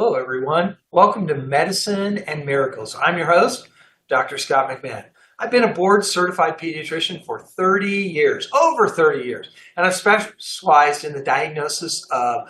Hello, everyone. Welcome to Medicine and Miracles. I'm your host, Dr. Scott McMahon. I've been a board-certified pediatrician for 30 years, over 30 years, and I've specialized in the diagnosis of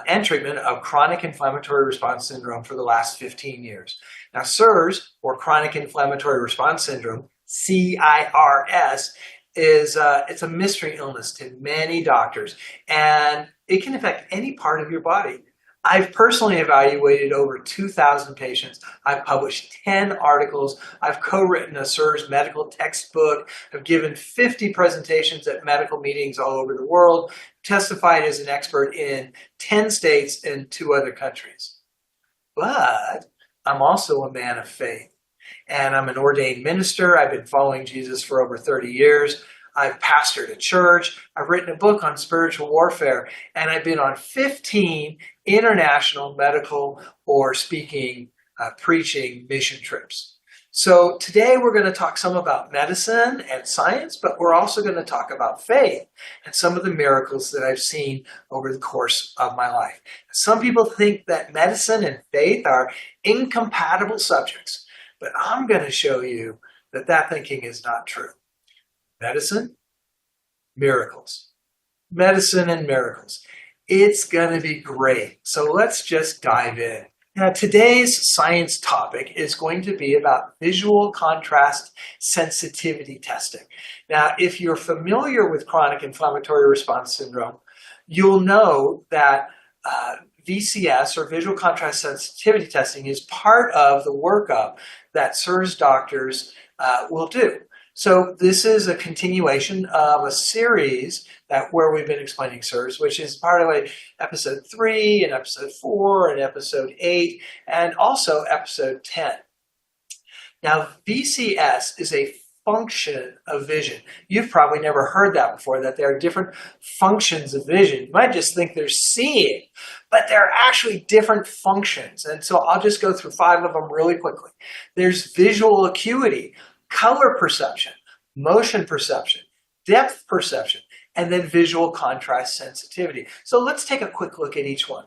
and treatment of chronic inflammatory response syndrome for the last 15 years. Now, CIRS, or chronic inflammatory response syndrome, CIRS, it's a mystery illness to many doctors, and it can affect any part of your body. I've personally evaluated over 2,000 patients. I've published 10 articles. I've co-written a CIRS medical textbook. I've given 50 presentations at medical meetings all over the world, testified as an expert in 10 states and 2 other countries. But I'm also a man of faith, and I'm an ordained minister. I've been following Jesus for over 30 years. I've pastored a church, I've written a book on spiritual warfare, and I've been on 15 international medical or speaking, preaching mission trips. So today we're going to talk some about medicine and science, but we're also going to talk about faith and some of the miracles that I've seen over the course of my life. Some people think that medicine and faith are incompatible subjects, but I'm going to show you that that thinking is not true. Medicine, miracles. Medicine and miracles. It's going to be great. So let's just dive in. Now, today's science topic is going to be about visual contrast sensitivity testing. Now, if you're familiar with chronic inflammatory response syndrome, you'll know that VCS, or visual contrast sensitivity testing, is part of the workup that CIRS doctors will do. So this is a continuation of a series where we've been explaining CIRS, which is part of episode 3 and episode 4 and episode 8 and also episode 10. Now, VCS is a function of vision. You've probably never heard that before, that there are different functions of vision. You might just think they're seeing, but they're actually different functions. And so I'll just go through 5 of them really quickly. There's visual acuity, color perception, motion perception, depth perception, and then visual contrast sensitivity. So let's take a quick look at each one.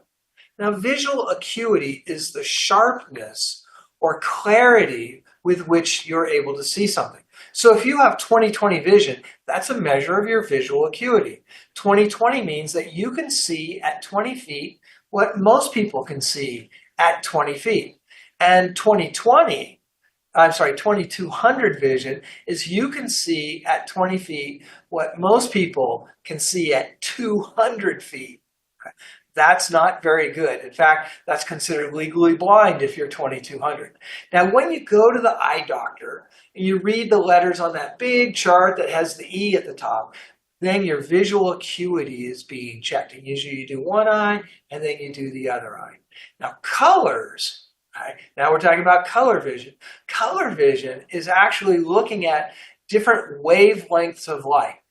Now, visual acuity is the sharpness or clarity with which you're able to see something. So if you have 20/20 vision, that's a measure of your visual acuity. 20/20 means that you can see at 20 feet what most people can see at 20 feet. And 2200 vision is you can see at 20 feet what most people can see at 200 feet. Okay. That's not very good. In fact, that's considered legally blind if you're 2200. Now, when you go to the eye doctor and you read the letters on that big chart that has the E at the top, then your visual acuity is being checked. And usually you do one eye and then you do the other eye. Now, colors. Right. Now we're talking about color vision. Color vision is actually looking at different wavelengths of light.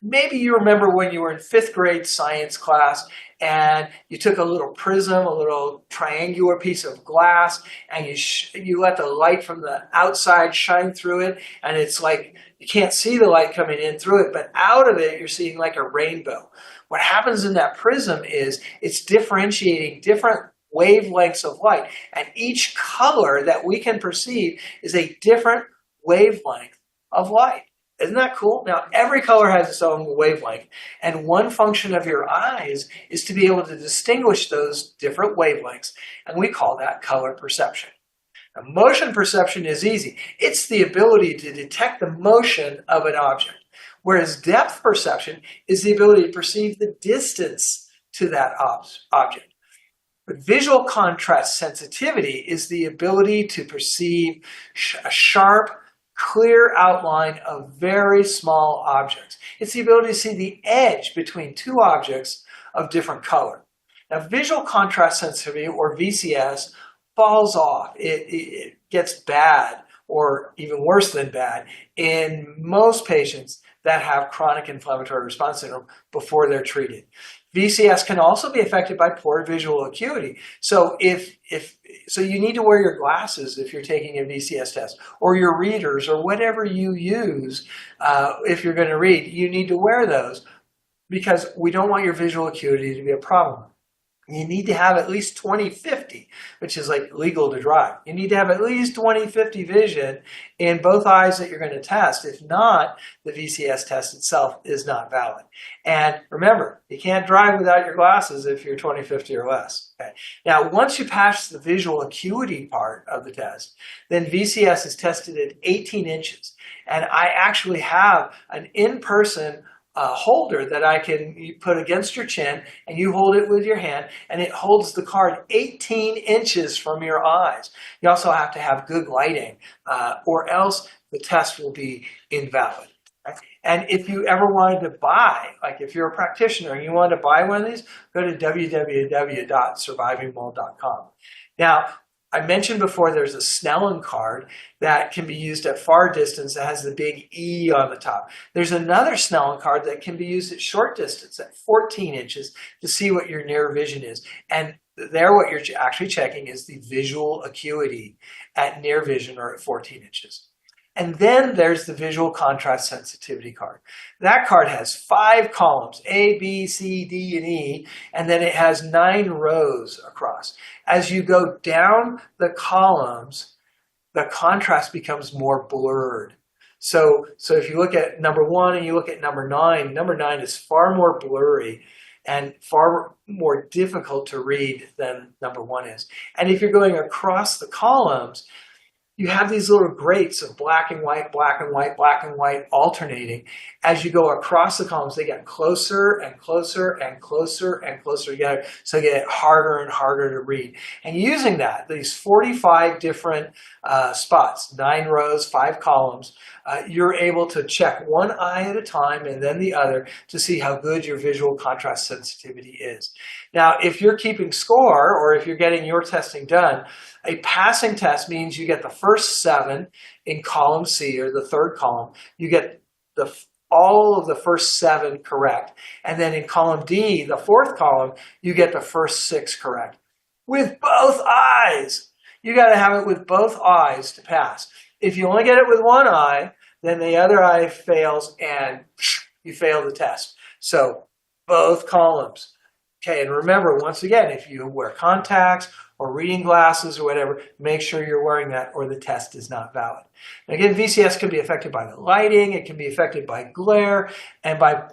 Maybe you remember when you were in 5th grade science class and you took a little prism, a little triangular piece of glass, and you let the light from the outside shine through it, and it's like you can't see the light coming in through it, but out of it you're seeing like a rainbow. What happens in that prism is it's differentiating different wavelengths of light, and each color that we can perceive is a different wavelength of light. Isn't that cool? Now, every color has its own wavelength, and one function of your eyes is to be able to distinguish those different wavelengths, and we call that color perception. Now, motion perception is easy. It's the ability to detect the motion of an object, whereas depth perception is the ability to perceive the distance to that object. But visual contrast sensitivity is the ability to perceive a sharp, clear outline of very small objects. It's the ability to see the edge between 2 objects of different color. Now, visual contrast sensitivity, or VCS, falls off. It gets bad, or even worse than bad, in most patients that have chronic inflammatory response syndrome before they're treated. VCS can also be affected by poor visual acuity. So so you need to wear your glasses if you're taking a VCS test, or your readers, or whatever you use if you're going to read. You need to wear those because we don't want your visual acuity to be a problem. You need to have at least 20/50, which is like legal to drive. You need to have at least 20/50 vision in both eyes that you're going to test. If not, the VCS test itself is not valid. And remember, you can't drive without your glasses if you're 20/50 or less. Okay. Now, once you pass the visual acuity part of the test, then VCS is tested at 18 inches. And I actually have an in-person holder that I can put against your chin, and you hold it with your hand, and it holds the card 18 inches from your eyes. You also have to have good lighting, or else the test will be invalid. Right? And if you ever wanted to buy, like if you're a practitioner and you want to buy one of these, go to www.survivingmold.com. Now, I mentioned before there's a Snellen card that can be used at far distance that has the big E on the top. There's another Snellen card that can be used at short distance at 14 inches to see what your near vision is. And there what you're actually checking is the visual acuity at near vision or at 14 inches. And then there's the visual contrast sensitivity card. That card has 5 columns, A, B, C, D, and E, and then it has 9 rows across. As you go down the columns, the contrast becomes more blurred. So if you look at number 1 and you look at number 9 is far more blurry and far more difficult to read than number 1 is. And if you're going across the columns, you have these little grates of black and white, black and white, black and white alternating. As you go across the columns, they get closer and closer and closer and closer together. So they get harder and harder to read. And using that, these 45 different spots, 9 rows, 5 columns, you're able to check one eye at a time and then the other to see how good your visual contrast sensitivity is. Now, if you're keeping score or if you're getting your testing done, a passing test means you get the first 7 in column C, or the third column. You get all of the first 7 correct. And then in column D, the fourth column, you get the first 6 correct. With both eyes. You got to have it with both eyes to pass. If you only get it with one eye, then the other eye fails and you fail the test. So both columns. Okay, and remember, once again, if you wear contacts or reading glasses or whatever, make sure you're wearing that or the test is not valid. And again, VCS can be affected by the lighting, it can be affected by glare, and by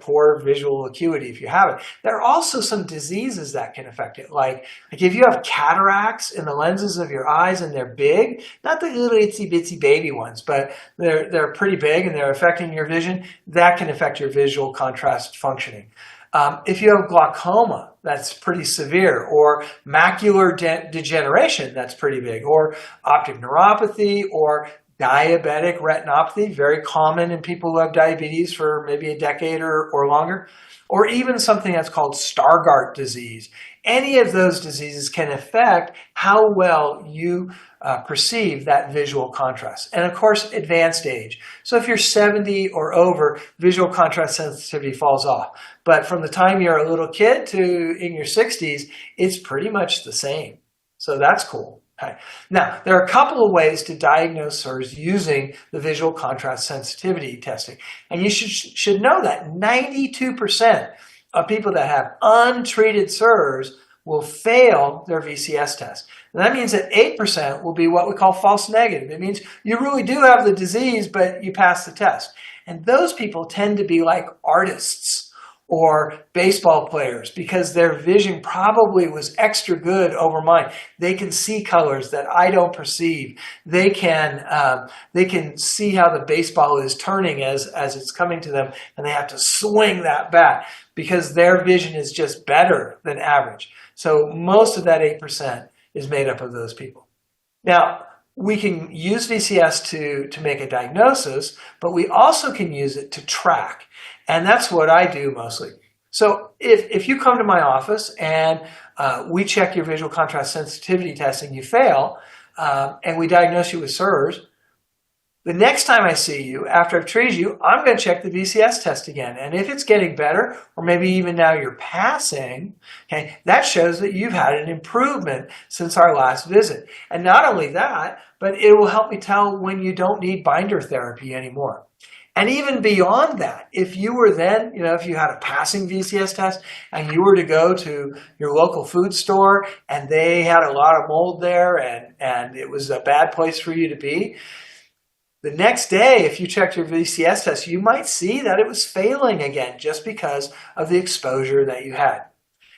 poor visual acuity if you have it. There are also some diseases that can affect it, like if you have cataracts in the lenses of your eyes and they're big, not the little itsy bitsy baby ones, but they're pretty big and they're affecting your vision, that can affect your visual contrast functioning. If you have glaucoma, that's pretty severe, or macular degeneration, that's pretty big, or optic neuropathy, or diabetic retinopathy, very common in people who have diabetes for maybe a decade or longer, or even something that's called Stargardt disease. Any of those diseases can affect how well you perceive that visual contrast. And of course, advanced age. So if you're 70 or over, visual contrast sensitivity falls off. But from the time you're a little kid to in your 60s, it's pretty much the same. So that's cool. Okay. Now, there are a couple of ways to diagnose CIRS using the visual contrast sensitivity testing. And you should know that 92% of people that have untreated CIRS will fail their VCS test. And that means that 8% will be what we call false negative. It means you really do have the disease, but you pass the test. And those people tend to be like artists or baseball players because their vision probably was extra good over mine. They can see colors that I don't perceive. They can see how the baseball is turning as it's coming to them, and they have to swing that bat because their vision is just better than average. So most of that 8% is made up of those people. Now, we can use VCS to make a diagnosis, but we also can use it to track. And that's what I do mostly. So if you come to my office and we check your visual contrast sensitivity testing, you fail, and we diagnose you with CIRS, the next time I see you, after I've treated you, I'm going to check the VCS test again. And if it's getting better, or maybe even now you're passing, okay, that shows that you've had an improvement since our last visit. And not only that, but it will help me tell when you don't need binder therapy anymore. And even beyond that, if you were then, if you had a passing VCS test and you were to go to your local food store and they had a lot of mold there and it was a bad place for you to be, the next day, if you checked your VCS test, you might see that it was failing again just because of the exposure that you had.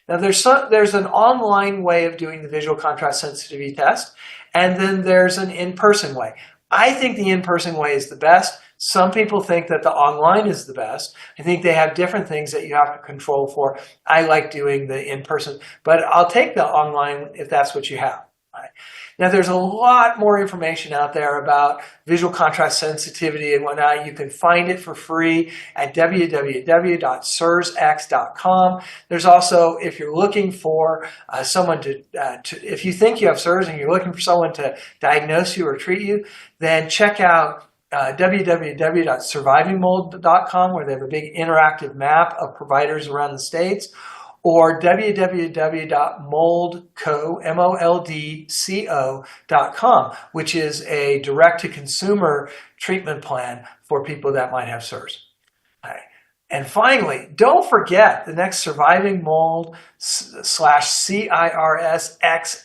Now, there's an online way of doing the visual contrast sensitivity test, and then there's an in-person way. I think the in-person way is the best. Some people think that the online is the best. I think they have different things that you have to control for. I like doing the in-person, but I'll take the online if that's what you have. Right? Now, there's a lot more information out there about visual contrast sensitivity and whatnot. You can find it for free at www.cirsx.com. There's also, if you're looking for someone if you think you have CIRS and you're looking for someone to diagnose you or treat you, then check out www.survivingmold.com, where they have a big interactive map of providers around the states, or www.moldco.com, which is a direct-to-consumer treatment plan for people that might have CIRS. Okay. And finally, don't forget the next Surviving Mold /CIRSX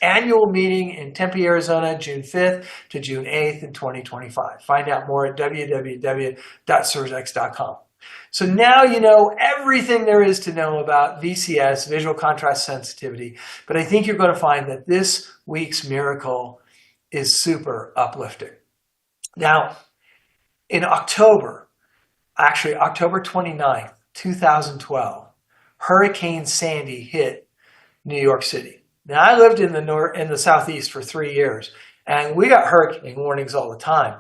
annual meeting in Tempe, Arizona, June 5th to June 8th in 2025. Find out more at www.cirsx.com. So now you know everything there is to know about VCS, visual contrast sensitivity, but I think you're going to find that this week's miracle is super uplifting. Now, in October 29th, 2012, Hurricane Sandy hit New York City. Now, I lived in the Southeast for 3 years, and we got hurricane warnings all the time.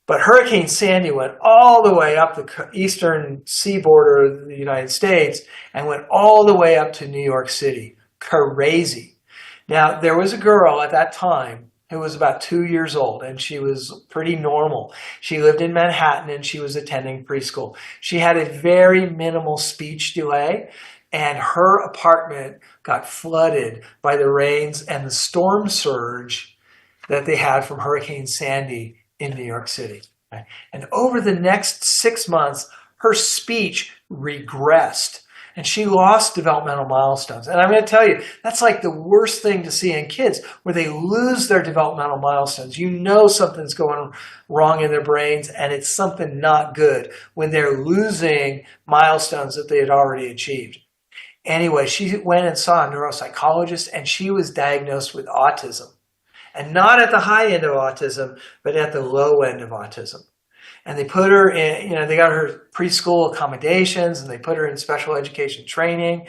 But Hurricane Sandy went all the way up the eastern seaboard of the United States and went all the way up to New York City. Crazy. Now, there was a girl at that time who was about 2 years old, and she was pretty normal. She lived in Manhattan, and she was attending preschool. She had a very minimal speech delay, and her apartment got flooded by the rains and the storm surge that they had from Hurricane Sandy in New York City. Right? And over the next 6 months, her speech regressed and she lost developmental milestones. And I'm going to tell you, that's like the worst thing to see in kids, where they lose their developmental milestones. You know something's going wrong in their brains, and it's something not good when they're losing milestones that they had already achieved. Anyway, she went and saw a neuropsychologist, and she was diagnosed with autism. And not at the high end of autism, but at the low end of autism. And they put her in, they got her preschool accommodations and they put her in special education training.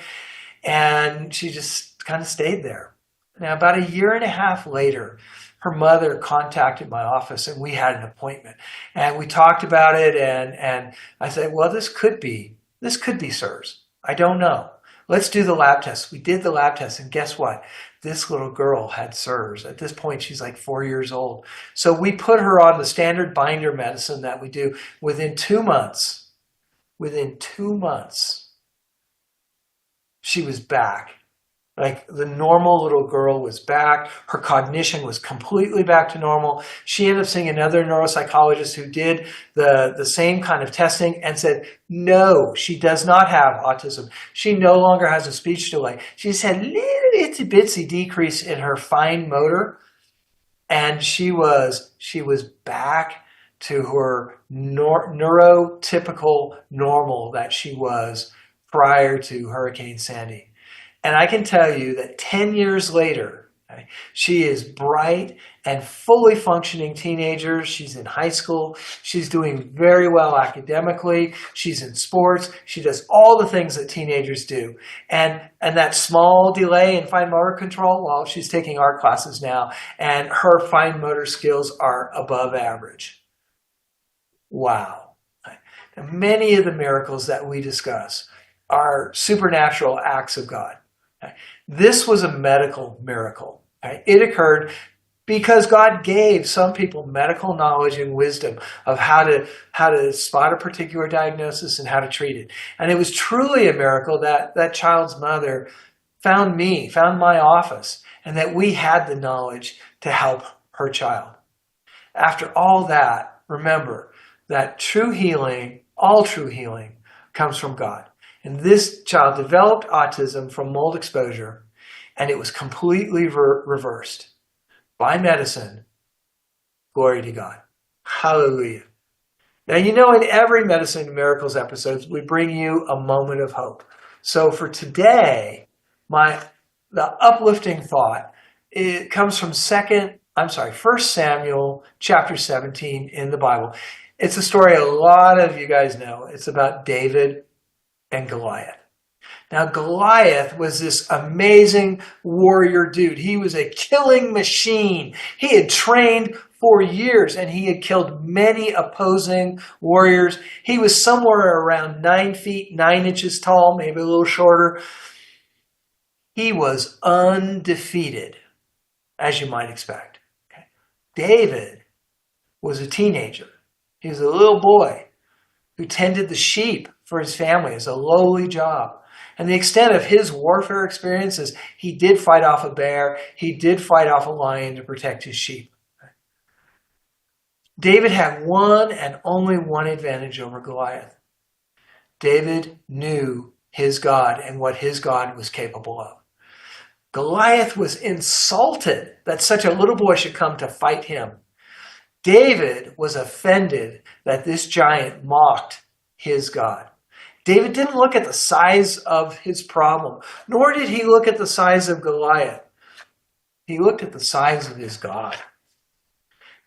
And she just kind of stayed there. Now, about a year and a half later, her mother contacted my office and we had an appointment. And we talked about it and I said, well, this could be CIRS. I don't know. Let's do the lab test. We did the lab test, and guess what? This little girl had CIRS. At this point, she's like 4 years old. So we put her on the standard binder medicine that we do. Within 2 months, she was back. Like, the normal little girl was back. Her cognition was completely back to normal. She ended up seeing another neuropsychologist who did the same kind of testing and said, no, she does not have autism. She no longer has a speech delay. She's had a little itsy bitsy decrease in her fine motor. And she was back to her neurotypical normal that she was prior to Hurricane Sandy. And I can tell you that 10 years later, okay, she is bright and fully functioning teenager. She's in high school. She's doing very well academically. She's in sports. She does all the things that teenagers do. And that small delay in fine motor control, well, she's taking art classes now, and her fine motor skills are above average. Wow. Now, many of the miracles that we discuss are supernatural acts of God. This was a medical miracle. It occurred because God gave some people medical knowledge and wisdom of how to spot a particular diagnosis and how to treat it. And it was truly a miracle that that child's mother found my office, and that we had the knowledge to help her child. After all that, remember, that true healing, all true healing, comes from God. And this child developed autism from mold exposure, and it was completely reversed by medicine. Glory to God. Hallelujah. Now, you know, in every Medicine and Miracles episodes, we bring you a moment of hope. So for today, the uplifting thought, it comes from 1 Samuel chapter 17 in the Bible. It's a story a lot of you guys know. It's about David and Goliath. Now, Goliath was this amazing warrior dude. He was a killing machine. He had trained for years, and he had killed many opposing warriors. He was somewhere around 9 feet, 9 inches tall, maybe a little shorter. He was undefeated, as you might expect. Okay. David was a teenager. He was a little boy who tended the sheep for his family as a lowly job. And the extent of his warfare experiences, he did fight off a bear. He did fight off a lion to protect his sheep. David had one and only one advantage over Goliath. David knew his God and what his God was capable of. Goliath was insulted that such a little boy should come to fight him. David was offended that this giant mocked his God. David didn't look at the size of his problem, nor did he look at the size of Goliath. He looked at the size of his God.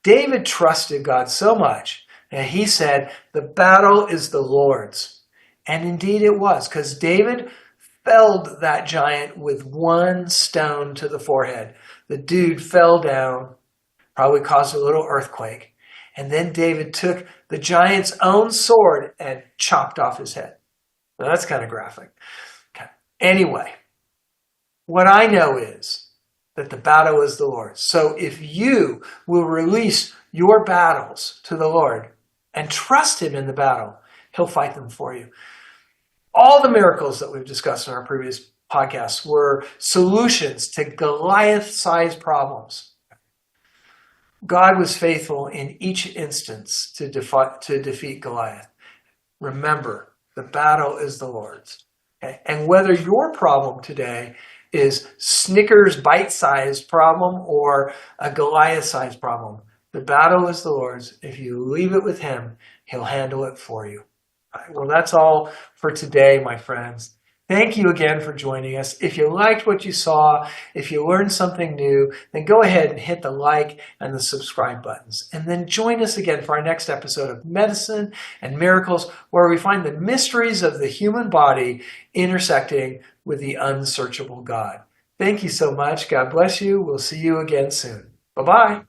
David trusted God so much that he said, the battle is the Lord's. And indeed it was, because David felled that giant with one stone to the forehead. The dude fell down, probably caused a little earthquake. And then David took the giant's own sword and chopped off his head. Now, that's kind of graphic. Okay. Anyway, what I know is that the battle is the Lord's. So if you will release your battles to the Lord and trust him in the battle, he'll fight them for you. All the miracles that we've discussed in our previous podcasts were solutions to Goliath-sized problems. God was faithful in each instance to defeat Goliath. Remember, the battle is the Lord's. Okay? And whether your problem today is Snickers bite-sized problem or a Goliath-sized problem, the battle is the Lord's. If you leave it with him, he'll handle it for you. All right, well, that's all for today, my friends. Thank you again for joining us. If you liked what you saw, if you learned something new, then go ahead and hit the like and the subscribe buttons. And then join us again for our next episode of Medicine and Miracles, where we find the mysteries of the human body intersecting with the unsearchable God. Thank you so much. God bless you. We'll see you again soon. Bye-bye.